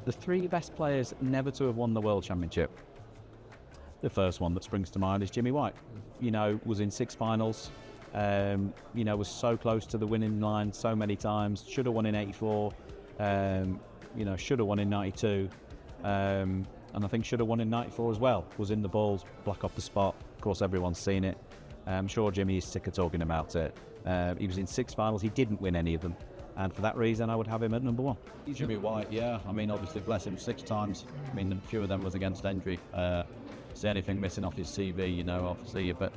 The three best players never to have won the World Championship. The first one that springs to mind is Jimmy White. Was in 6 finals, was so close to the winning line so many times. Should have won in 84, should have won in 92, and I think should have won in 94 as well. Was in the balls, black off the spot. Of course, everyone's seen it. I'm sure Jimmy is sick of talking about it. He was in 6 finals, he didn't win any of them. And for that reason, I would have him at number 1. Jimmy White, yeah. I mean, obviously, bless him, 6 times. I mean, a few of them was against Hendry. See anything missing off his CV, obviously. But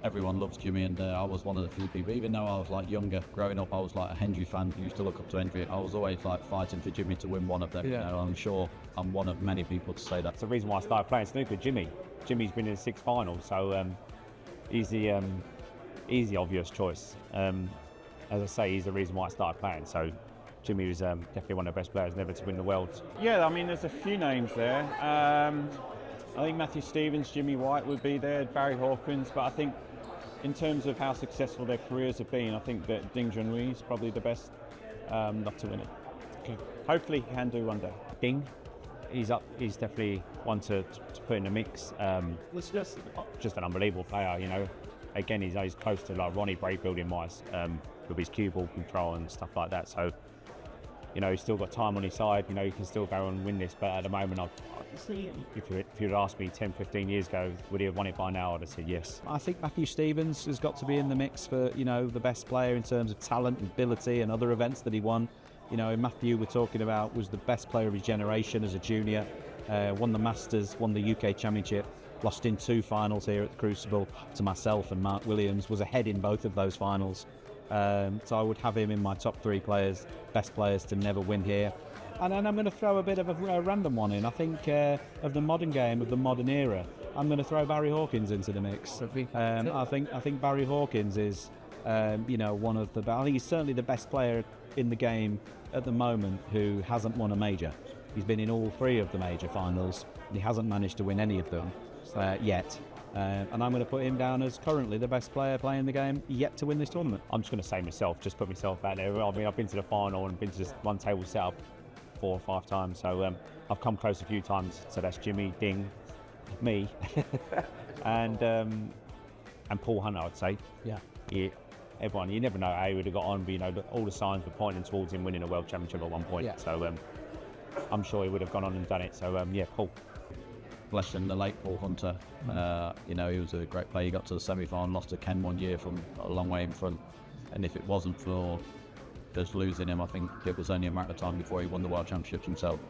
everyone loves Jimmy, and I was one of the few people. Even though I was younger, growing up, I was a Hendry fan. I used to look up to Hendry. I was always fighting for Jimmy to win one of them. Yeah. I'm sure I'm one of many people to say that. It's the reason why I started playing snooker. Jimmy's been in 6 finals, so he's the obvious choice. As I say, he's the reason why I started playing. So Jimmy was definitely one of the best players never to win the world. Yeah, I mean, there's a few names there. I think Matthew Stevens, Jimmy White would be there, Barry Hawkins, but I think in terms of how successful their careers have been, I think that Junhui is probably the best not to win it. Okay. Hopefully he can do one day. Ding, he's definitely one to put in the mix. It's just an unbelievable player, Again, he's close to Ronnie break building wise, with his cue ball control and stuff like that. So, he's still got time on his side. He can still go and win this. But at the moment, if you'd asked me 10, 15 years ago, would he have won it by now? I'd have said yes. I think Matthew Stevens has got to be in the mix for, the best player in terms of talent and ability and other events that he won. Matthew, we're talking about, was the best player of his generation as a junior. Won the Masters, won the UK Championship, lost in 2 finals here at the Crucible to myself and Mark Williams, was ahead in both of those finals. So I would have him in my top 3 players, best players to never win here. And then I'm going to throw a bit of a random one in. I think of the modern game, of the modern era, I'm going to throw Barry Hawkins into the mix. I think Barry Hawkins is, one of the. I think he's certainly the best player in the game at the moment who hasn't won a major. He's been in all 3 of the major finals. He hasn't managed to win any of them yet. And I'm going to put him down as currently the best player playing the game yet to win this tournament. I'm just going to say myself, just put myself out there. I mean, I've been to the final and been to this one table setup 4 or 5 times, so I've come close a few times. So that's Jimmy, Ding, me, and Paul Hunter, I'd say. Yeah. Everyone, you never know how he would have got on, but all the signs were pointing towards him winning a world championship at one point. Yeah. So I'm sure he would have gone on and done it. So Paul. Bless him, the late Paul Hunter. He was a great player. He got to the semi-final, lost to Ken one year from a long way in front. And if it wasn't for just losing him, I think it was only a matter of time before he won the World Championships himself.